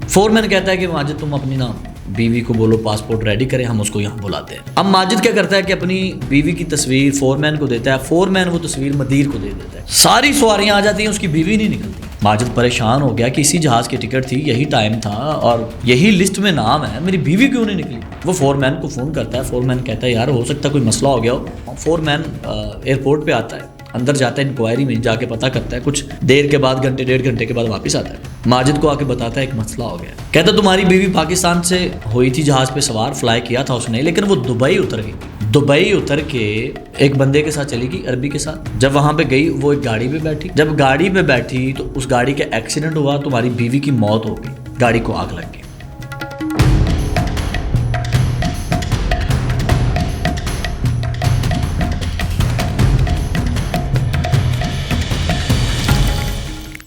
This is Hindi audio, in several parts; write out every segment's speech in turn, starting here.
फोरमैन कहता है कि माजिद तुम अपनी ना बीवी को बोलो पासपोर्ट रेडी करें, हम उसको यहाँ बुलाते हैं। अब माजिद क्या करता है कि अपनी बीवी की तस्वीर फोरमैन को देता है, फोरमैन वो तस्वीर मदीर को दे देता है। सारी सवारियाँ आ जाती हैं, उसकी बीवी नहीं निकलती। माजिद परेशान हो गया कि इसी जहाज़ की टिकट थी, यही टाइम था और यही लिस्ट में नाम है, मेरी बीवी क्यों नहीं निकली। वो फोरमैन को फ़ोन करता है, फोरमैन कहता है यार हो सकता है कोई मसला हो गया हो। फोरमैन एयरपोर्ट पर आता है, अंदर जाता है, इंक्वायरी में जाके पता करता है, कुछ देर के बाद घंटे डेढ़ घंटे के बाद वापस आता है। माजिद को आके बताता है एक मसला हो गया। कहता तुम्हारी बीवी पाकिस्तान से हुई थी जहाज़ पे सवार, फ्लाई किया था उसने, लेकिन वो दुबई उतर गई। दुबई उतर के एक बंदे के साथ चली गई, अरबी के साथ। जब वहाँ पे गई वो एक गाड़ी पे बैठी, जब गाड़ी पे बैठी तो उस गाड़ी का एक्सीडेंट हुआ, तुम्हारी बीवी की मौत हो गई, गाड़ी को आग लग गई।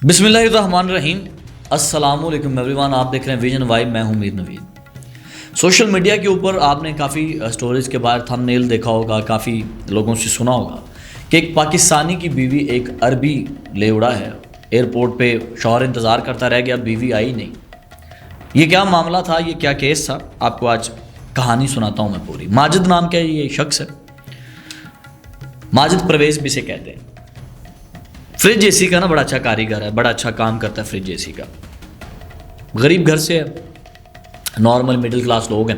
बिस्मिल्लाहिर्रहमानिर्रहीम, अस्सलामुअलैकुम एवरीवन। आप देख रहे हैं विजन वाइब, मैं हूं मीर नवीद। सोशल मीडिया के ऊपर आपने काफ़ी स्टोरीज़ के बाद थंबनेल देखा होगा, काफ़ी लोगों से सुना होगा कि एक पाकिस्तानी की बीवी एक अरबी ले उड़ा है। एयरपोर्ट पे शौहर इंतज़ार करता रह गया, बीवी आई नहीं। ये क्या मामला था, ये क्या केस था, आपको आज कहानी सुनाता हूँ मैं पूरी। माजिद नाम का ये शख्स है, माजिद परवेज़ भी से कहते हैं। फ्रिज एसी का ना बड़ा अच्छा कारीगर है, बड़ा अच्छा काम करता है फ्रिज एसी का। गरीब घर से है, नॉर्मल मिडिल क्लास लोग हैं।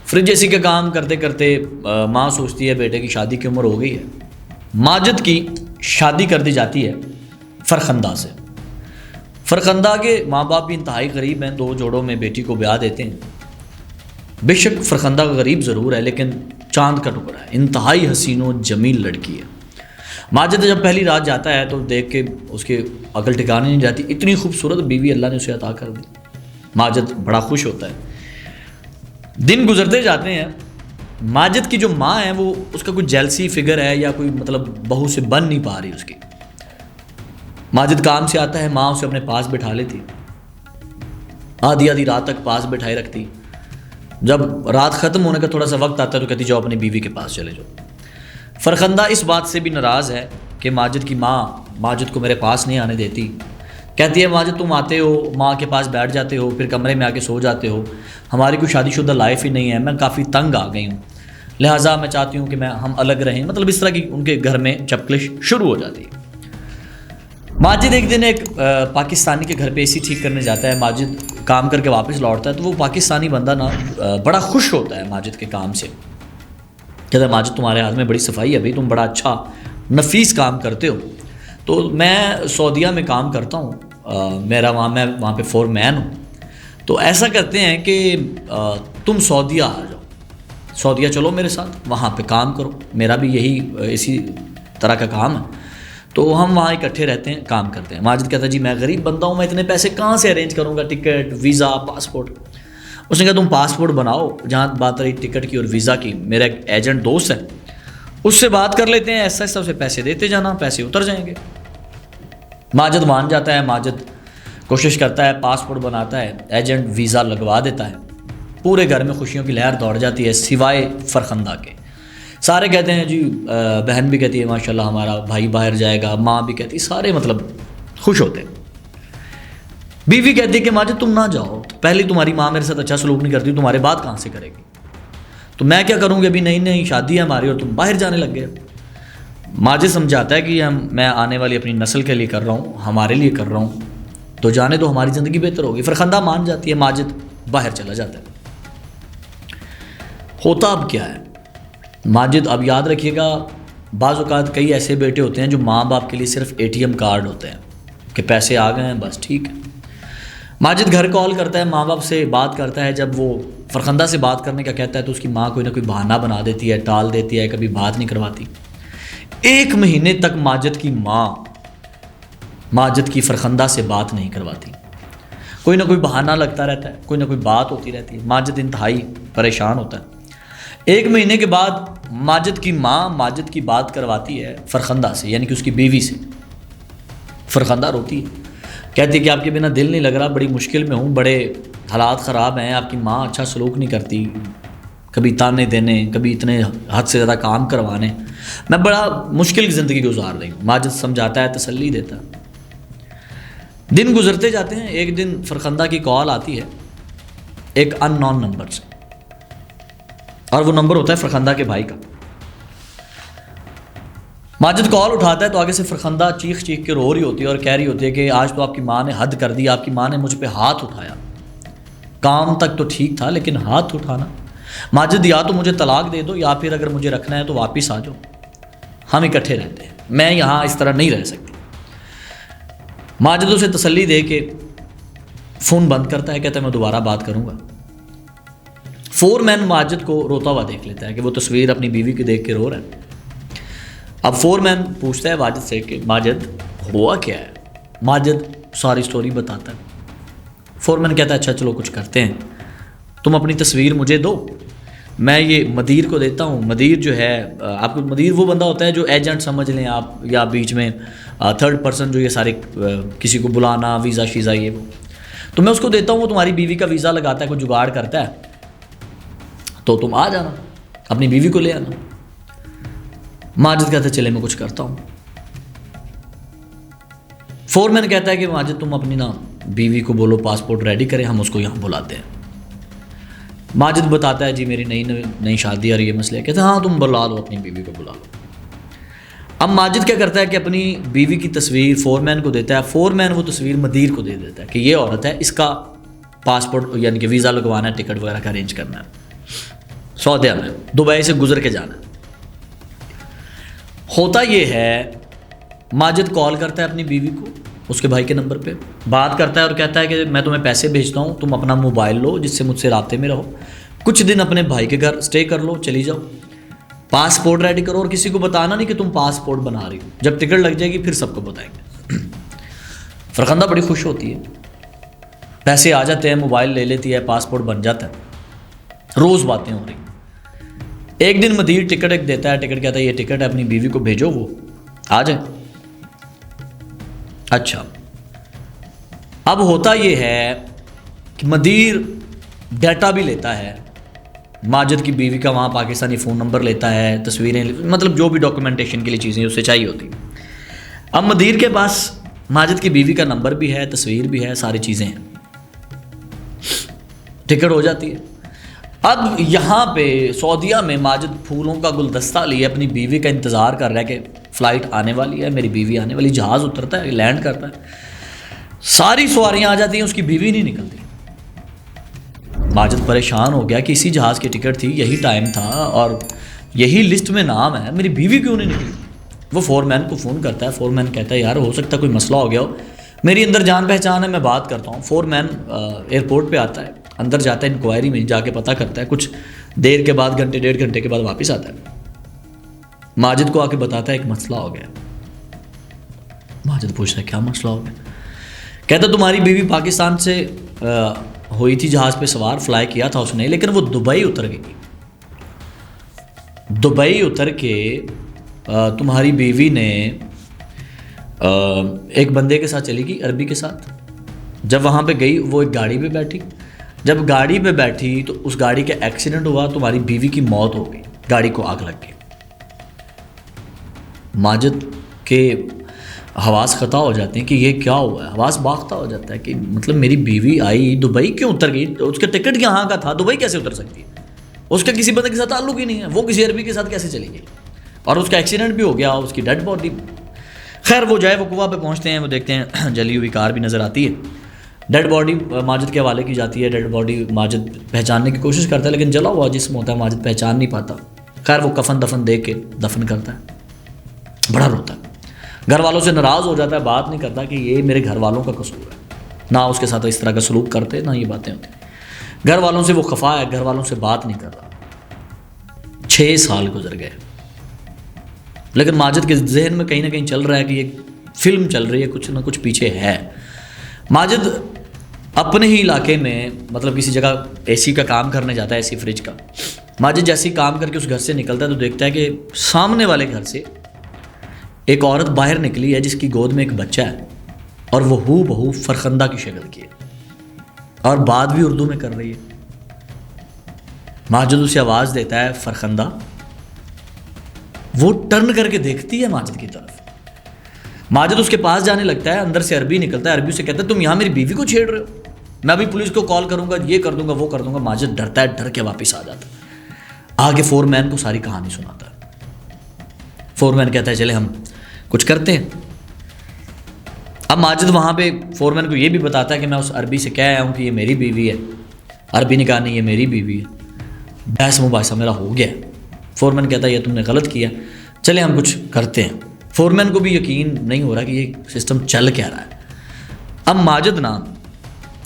फ्रिज एसी का काम करते करते माँ सोचती है बेटे की शादी की उम्र हो गई है। माजिद की शादी कर दी जाती है फरखंदा से। फरखंदा के माँ बाप भी इंतहाई गरीब हैं, 2 जोड़ों में बेटी को ब्याह देते हैं। बेशक फरखंदा गरीब ज़रूर है लेकिन चांद का टुकड़ा है, इंतहाई हसीन व जमील लड़की है। माजिद जब पहली रात जाता है तो देख के उसके अकल ठिकाने नहीं जाती, इतनी खूबसूरत बीवी अल्लाह ने उसे अता कर दी। माजिद बड़ा खुश होता है। दिन गुजरते जाते हैं, माजिद की जो माँ है वो उसका कोई जेलसी फिगर है या कोई मतलब बहू से बन नहीं पा रही उसकी। माजिद काम से आता है, माँ उसे अपने पास बिठा लेती, आधी आधी रात तक पास बिठाए रखती। जब रात ख़त्म होने का थोड़ा सा वक्त आता है तो कहती जाओ अपनी बीवी के पास चले जाओ। फरखंदा इस बात से भी नाराज़ है कि माजिद की माँ माजिद को मेरे पास नहीं आने देती। कहती है माजिद तुम आते हो, माँ के पास बैठ जाते हो, फिर कमरे में आके सो जाते हो, हमारी कोई शादीशुदा लाइफ ही नहीं है, मैं काफ़ी तंग आ गई हूँ, लिहाजा मैं चाहती हूँ कि हम अलग रहें। मतलब इस तरह की उनके घर में चपकलिश शुरू हो जाती है। माजिद एक दिन एक पाकिस्तानी के घर पे एसी ठीक करने जाता है। माजिद काम करके वापस लौटता है तो वो पाकिस्तानी बंदा ना बड़ा खुश होता है माजिद के काम से। कहता है माजिद तुम्हारे हाथ में बड़ी सफाई है भाई, तुम बड़ा अच्छा नफीस काम करते हो। तो मैं सऊदीया में काम करता हूँ, मैं वहाँ पे फोरमैन हूँ। तो ऐसा करते हैं कि तुम सऊदीया आ जाओ, सऊदीया चलो मेरे साथ, वहाँ पे काम करो, मेरा भी यही इसी तरह का काम है, तो हम वहाँ इकट्ठे रहते हैं, काम करते हैं। माजिद कहता है जी मैं गरीब बंदा हूँ, मैं इतने पैसे कहाँ से अरेंज करूँगा, टिकट वीज़ा पासपोर्ट। उसने कहा तुम पासपोर्ट बनाओ, जहाँ बात रही टिकट की और वीज़ा की, मेरा एक एजेंट दोस्त है उससे बात कर लेते हैं, ऐसा ऐसा उसे पैसे देते जाना, पैसे उतर जाएंगे। माजिद मान जाता है, माजिद कोशिश करता है, पासपोर्ट बनाता है, एजेंट वीज़ा लगवा देता है। पूरे घर में खुशियों की लहर दौड़ जाती है सिवाय फरखंदा के। सारे कहते हैं जी, बहन भी कहती है माशाल्लाह हमारा भाई बाहर जाएगा, माँ भी कहती है, सारे मतलब खुश होते हैं। बीवी कहती है कि माजिद तुम ना जाओ, तो पहले तुम्हारी माँ मेरे साथ अच्छा सलूक नहीं करती, तुम्हारे बात कहाँ से करेगी, तो मैं क्या करूँगी, अभी नई नई शादी है हमारी और तुम बाहर जाने लग गए। माजिद समझाता है कि मैं आने वाली अपनी नस्ल के लिए कर रहा हूँ, हमारे लिए कर रहा हूँ, तो जाने दो, हमारी ज़िंदगी बेहतर होगी। फरखंदा मान जाती है, माजिद बाहर चला जाता है। होता अब क्या है, माजिद अब याद रखिएगा, बाज़ औक़ात कई ऐसे बेटे होते हैं जो माँ बाप के लिए सिर्फ ATM कार्ड होते हैं कि पैसे आ गए हैं बस ठीक है। माजिद घर कॉल करता है, माँ बाप से बात करता है। जब वो फरखंदा से बात करने का कहता है तो उसकी माँ कोई ना कोई बहाना बना देती है, टाल देती है, कभी बात नहीं करवाती। 1 महीने तक माजिद की माँ माजिद की फरखंदा से बात नहीं करवाती, कोई ना कोई बहाना लगता रहता है, कोई ना कोई बात होती रहती है। माजिद इंतहाई परेशान होता है। 1 महीने के बाद माजिद की माँ माजिद की बात करवाती है फरखंदा से, यानी कि उसकी बीवी से। फरखंदा रोती है, कहती है कि आपके बिना दिल नहीं लग रहा, बड़ी मुश्किल में हूँ, बड़े हालात ख़राब हैं, आपकी माँ अच्छा सलूक नहीं करती, कभी ताने देने, कभी इतने हद से ज़्यादा काम करवाने, मैं बड़ा मुश्किल की ज़िंदगी गुजार रही हूँ। माजिद समझाता है, तसल्ली देता है। दिन गुजरते जाते हैं। एक दिन फरखंदा की कॉल आती है एक अननोन नंबर से, और वो नंबर होता है फरखंदा के भाई का। माजिद कॉल उठाता है तो आगे से फरखंदा चीख चीख के रो रही होती है और कह रही होती है कि आज तो आपकी माँ ने हद कर दी, आपकी माँ ने मुझ पे हाथ उठाया। काम तक तो ठीक था लेकिन हाथ उठाना। माजिद या तो मुझे तलाक दे दो या फिर अगर मुझे रखना है तो वापस आ जाओ, हम इकट्ठे रहते हैं, मैं यहाँ इस तरह नहीं रह सकती। माजिद उसे तसल्ली दे के फ़ोन बंद करता है, कहता है मैं दोबारा बात करूँगा। फोरमैन माजिद को रोता हुआ देख लेता है कि वो तस्वीर अपनी बीवी की देख के रो रहा है। अब फोरमैन पूछता है माजिद से कि माजिद हुआ क्या है। माजिद सारी स्टोरी बताता है। फोरमैन कहता है अच्छा चलो कुछ करते हैं, तुम अपनी तस्वीर मुझे दो, मैं ये मदीर को देता हूँ। मदीर जो है आपको, मदीर वो बंदा होता है जो एजेंट समझ लें आप, या बीच में थर्ड पर्सन जो ये सारे किसी को बुलाना, वीज़ा शीज़ा ये वो, तो मैं उसको देता हूँ, वो तुम्हारी बीवी का वीज़ा लगाता है, कोई जुगाड़ करता है, तो तुम आ जाना, अपनी बीवी को ले आना। माजिद कहता है चले मैं कुछ करता हूँ। फोरमैन कहता है कि माजिद तुम अपनी ना बीवी को बोलो पासपोर्ट रेडी करें, हम उसको यहाँ बुलाते हैं। माजिद बताता है जी मेरी नई शादी और ये मसले। कहते हैं हाँ तुम बुला लो, अपनी बीवी को बुला लो। अब माजिद क्या करता है कि अपनी बीवी की तस्वीर फोरमैन को देता है। फोरमैन वो तस्वीर मदीर को दे देता है कि ये औरत है, इसका पासपोर्ट यानी कि वीज़ा लगवाना है, टिकट वगैरह का अरेंज करना है, सऊदी में दुबई से गुजर के जाना है। होता ये है माजिद कॉल करता है अपनी बीवी को उसके भाई के नंबर पे, बात करता है और कहता है कि मैं तुम्हें पैसे भेजता हूँ, तुम अपना मोबाइल लो जिससे मुझसे राब्ते में रहो, कुछ दिन अपने भाई के घर स्टे कर लो, चली जाओ, पासपोर्ट रेडी करो और किसी को बताना नहीं कि तुम पासपोर्ट बना रही हो, जब टिकट लग जाएगी फिर सबको बताएंगे। फरखंदा बड़ी खुश होती है, पैसे आ जाते हैं, मोबाइल ले लेती है, पासपोर्ट बन जाता है, रोज़ बातें हो रही। एक दिन मदीर टिकट एक देता है, टिकट कहता है ये टिकट है, अपनी बीवी को भेजो वो आ जाए। अच्छा अब होता ये है कि मदीर डाटा भी लेता है, माजिद की बीवी का वहाँ पाकिस्तानी फ़ोन नंबर लेता है, तस्वीरें, मतलब जो भी डॉक्यूमेंटेशन के लिए चीज़ें उससे चाहिए होती। अब मदीर के पास माजिद की बीवी का नंबर भी है, तस्वीर भी है, सारी चीज़ें हैं, टिकट हो जाती है। अब यहाँ पे सऊदीया में माजिद फूलों का गुलदस्ता लिए अपनी बीवी का इंतज़ार कर रहा है कि फ़्लाइट आने वाली है, मेरी बीवी आने वाली। जहाज़ उतरता है, लैंड करता है, सारी सवारियाँ आ जाती हैं, उसकी बीवी नहीं निकलती। माजिद परेशान हो गया कि इसी जहाज़ की टिकट थी, यही टाइम था और यही लिस्ट में नाम है, मेरी बीवी क्यों नहीं निकली। वो फोरमैन को फ़ोन करता है। फोरमैन कहता है यार हो सकता है कोई मसला हो गया हो, मेरी अंदर जान पहचान है, मैं बात करता हूँ। फोरमैन एयरपोर्ट पे आता है, अंदर जाता है, इंक्वायरी में जाके पता करता है, कुछ देर के बाद, घंटे डेढ़ घंटे के बाद वापस आता है। माजिद को आके बताता है एक मसला हो गया। माजिद पूछता है क्या मसला हो गया। कहता तुम्हारी बीवी पाकिस्तान से हुई थी, जहाज़ पे सवार, फ्लाई किया था उसने, लेकिन वो दुबई उतर गई। दुबई उतर के तुम्हारी बीवी ने एक बंदे के साथ चली गई, अरबी के साथ। जब वहाँ पे गई वो एक गाड़ी पे बैठी, जब गाड़ी पे बैठी तो उस गाड़ी का एक्सीडेंट हुआ, तुम्हारी बीवी की मौत हो गई, गाड़ी को आग लग गई। माजिद के हवास ख़ता हो जाते हैं कि ये क्या हुआ है, हवास बाख्ता हो जाता है कि मतलब मेरी बीवी आई, दुबई क्यों उतर गई, तो उसका टिकट यहाँ का था, दुबई कैसे उतर सकती है, उसका किसी बंदे के साथ ताल्लुक ही नहीं है, वो किसी अरबी के साथ कैसे चली गई, और उसका एक्सीडेंट भी हो गया, उसकी डेड बॉडी। खैर वो जाए, वो कुआ पे पहुँचते हैं, वो देखते हैं जली हुई कार भी नज़र आती है, डेड बॉडी माजिद के हवाले की जाती है। डेड बॉडी माजिद पहचानने की कोशिश करता है, लेकिन जला हुआ जिस्म होता है, माजिद पहचान नहीं पाता। खैर वो कफन दफन दे के दफन करता है, बड़ा रोता है, घर वालों से नाराज़ हो जाता है, बात नहीं करता कि ये मेरे घर वालों का कसूर है, ना उसके साथ इस तरह का सलूक करते, ना ये बातें होती। घर वालों से वो खफा है, घर वालों से बात नहीं कर रहा। 6 साल गुजर गए, लेकिन माजिद के जहन में कहीं ना कहीं चल रहा है कि ये फिल्म चल रही है, कुछ ना कुछ पीछे है। माजिद अपने ही इलाके में, मतलब किसी जगह एसी का काम करने जाता है, एसी फ्रिज का। माजिद जैसे ही काम करके उस घर से निकलता है तो देखता है कि सामने वाले घर से एक औरत बाहर निकली है जिसकी गोद में एक बच्चा है, और वो हू बहू फरखंदा की शक्ल की है, और बात भी उर्दू में कर रही है। माजिद उसे आवाज़ देता है फरखंदा, वो टर्न करके देखती है माजिद की तरफ, माजिद उसके पास जाने लगता है, अंदर से अरबी निकलता है, अरबी से कहता है तुम यहाँ मेरी बीवी को छेड़ रहे हो, मैं अभी पुलिस को कॉल करूँगा, ये कर दूंगा, वो कर दूंगा। माजिद डरता है, डर के वापस आ जाता है, आगे फोरमैन को सारी कहानी सुनाता है। फोरमैन कहता है चले हम कुछ करते हैं। अब माजिद वहाँ पे फोरमैन को ये भी बताता है कि मैं उस अरबी से कह आया हूँ कि ये मेरी बीवी है। अरबी ने कहा नहीं ये मेरी बीवी है। बहस मुबासा मेरा हो गया। फोरमैन कहता है ये तुमने गलत किया, चले हम कुछ करते हैं। फोरमैन को भी यकीन नहीं हो रहा कि ये सिस्टम चल क्या रहा है। अब माजिद ना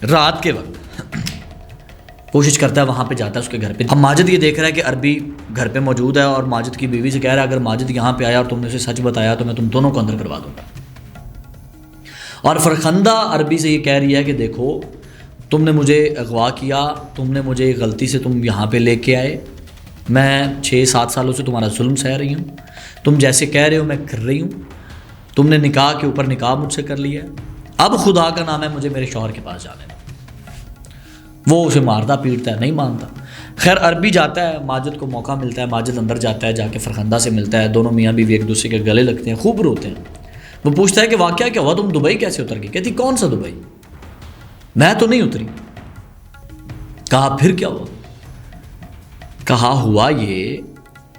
रात के वक्त कोशिश करता है, वहाँ पे जाता है उसके घर पे। अब माजिद ये देख रहा है कि अरबी घर पे मौजूद है और माजिद की बीवी से कह रहा है अगर माजिद यहाँ पे आया और तुमने उसे सच बताया तो मैं तुम दोनों को अंदर करवा दूंगा। और फरखंदा अरबी से ये कह रही है कि देखो तुमने मुझे अगवा किया, तुमने मुझे गलती से तुम यहाँ पे लेके आए, मैं 6-7 सालों से तुम्हारा जुल्म सह रही हूँ, तुम जैसे कह रहे हो मैं कर रही हूँ, तुमने निकाह के ऊपर निकाह मुझसे कर लिया है, अब खुदा का नाम है मुझे मेरे शौहर के पास जाने दो। वो उसे मारता पीटता है, नहीं मानता। खैर अरबी जाता है, माजिद को मौका मिलता है, माजिद अंदर जाता है, जाके फरखंदा से मिलता है, दोनों मियाँ बीवी एक दूसरे के गले लगते हैं, खूब रोते हैं। वो पूछता है कि वाकया क्या हुआ, तुम दुबई कैसे उतर गई? कहती कौन सा दुबई, मैं तो नहीं उतरी। कहा फिर क्या हुआ? कहा हुआ ये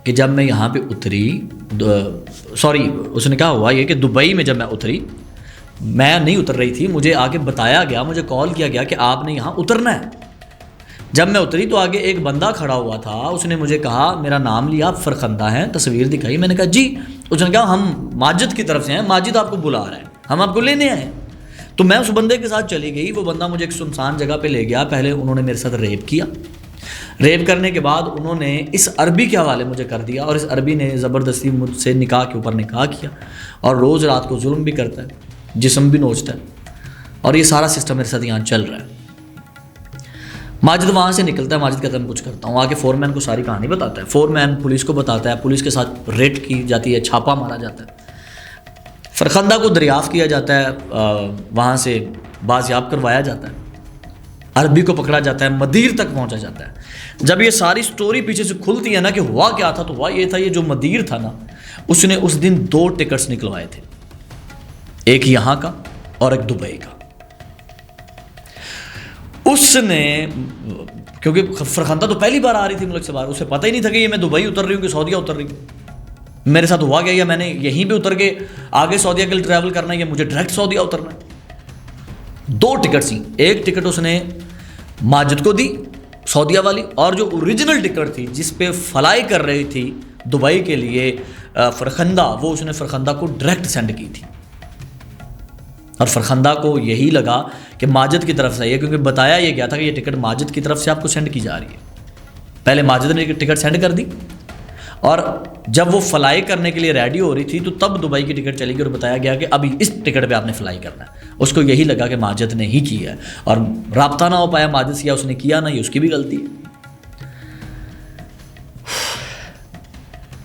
कि जब मैं यहाँ पे उतरी, सॉरी उसने कहा हुआ ये कि दुबई में जब मैं उतरी, मैं नहीं उतर रही थी, मुझे आगे बताया गया, मुझे कॉल किया गया कि आपने यहाँ उतरना है। जब मैं उतरी तो आगे एक बंदा खड़ा हुआ था, उसने मुझे कहा, मेरा नाम लिया, आप फरखंदा हैं, तस्वीर दिखाई, मैंने कहा जी। उसने कहा हम माजिद की तरफ से हैं, माजिद आपको बुला रहा है, हम आपको लेने आए। तो मैं उस बंदे के साथ चली गई, वो बंदा मुझे एक सुनसान जगह पे ले गया। पहले उन्होंने मेरे साथ रेप किया, रेप करने के बाद उन्होंने इस अरबी के हवाले मुझे कर दिया और इस अरबी ने ज़बरदस्ती मुझसे निकाह के ऊपर निकाह किया और रोज़ रात को जुल्म भी करता है, जिस्म भी नोचता है, और ये सारा सिस्टम मेरे साथ यहाँ चल रहा है। माजिद वहाँ से निकलता है, माजिद कहता है मैं कुछ करता हूँ, आके फोरमैन को सारी कहानी बताता है। फोरमैन पुलिस को बताता है, पुलिस के साथ रेड की जाती है, छापा मारा जाता है, फरखंदा को दरियाफ्त किया जाता है, वहाँ से बाजियाब करवाया जाता है, अरबी को पकड़ा जाता है, मदीर तक पहुँचा जाता है। जब ये सारी स्टोरी पीछे से खुलती है ना कि हुआ क्या था, तो हुआ ये था, ये जो मदीर था ना, उसने उस दिन 2 टिकट्स निकलवाए थे, एक यहाँ का और एक दुबई का। उसने, क्योंकि फरखंदा तो पहली बार आ रही थी मुल्क से बाहर, उसे पता ही नहीं था कि ये मैं दुबई उतर रही हूँ कि सऊदीया उतर रही हूँ, मेरे साथ हुआ गया, या मैंने यहीं पे उतर के आगे सऊदीया के लिए ट्रैवल करना है या मुझे डायरेक्ट सऊदीया उतरना है। 2 टिकट थी, एक टिकट उसने माजिद को दी सऊदीया वाली, और जो ओरिजिनल टिकट थी जिस पे फ्लाई कर रही थी दुबई के लिए फरखंदा, वो उसने फरखंदा को डायरेक्ट सेंड की थी। और फरखंदा को यही लगा कि माजिद की तरफ से है, क्योंकि बताया ये गया था कि ये टिकट माजिद की तरफ से आपको सेंड की जा रही है। पहले माजिद ने टिकट सेंड कर दी, और जब वो फ्लाई करने के लिए रेडी हो रही थी तो तब दुबई की टिकट चली गई और बताया गया कि अभी इस टिकट पे आपने फ्लाई करना है। उसको यही लगा कि माजिद ने ही किया है, और राब्ता ना हो पाया माजिद से, या उसने किया ना, ये उसकी भी गलती है।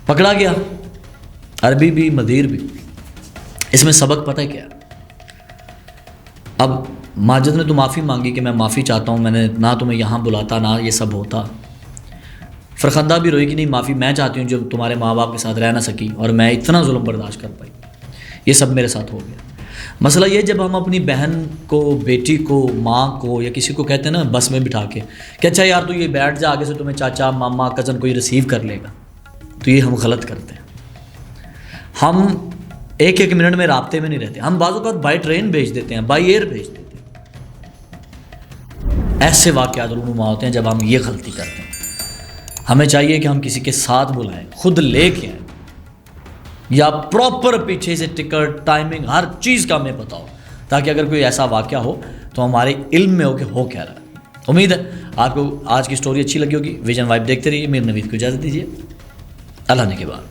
पकड़ा गया, अरबी भी मदीर भी। इसमें सबक पता है क्या? अब माजिद ने तो माफ़ी मांगी कि मैं माफ़ी चाहता हूँ, मैंने ना तुम्हें यहाँ बुलाता, ना ये सब होता। फरखंदा भी रोई कि नहीं, माफ़ी मैं चाहती हूँ जो तुम्हारे माँ बाप के साथ रह ना सकी और मैं इतना जुल्म बर्दाश्त कर पाई, ये सब मेरे साथ हो गया। मसला ये, जब हम अपनी बहन को, बेटी को, माँ को या किसी को कहते हैं ना बस में बिठा के कि अच्छा यार तू ये बैठ जा, आगे से तुम्हें चाचा, मामा, कज़न कोई रिसीव कर लेगा, तो ये हम गलत करते हैं। हम 1-1 मिनट में राब्ते में नहीं रहते, हम बाज़ औक़ात बाई ट्रेन भेज देते हैं, बाई एयर भेज देते हैं। ऐसे वाक़यात रूनुमा होते हैं जब हम ये गलती करते हैं। हमें चाहिए कि हम किसी के साथ बुलाएं, खुद लेके आएं, या प्रॉपर पीछे से टिकट, टाइमिंग, हर चीज़ का हमें पता हो, ताकि अगर कोई ऐसा वाक़या हो तो हमारे इल्म में हो कि हो क्या रहा है। उम्मीद है आपको आज की स्टोरी अच्छी लगी होगी। विजन वाइब देखते रहिए। मीर नवीद को इजाज़त दीजिए, अल्लाह ने के बाद।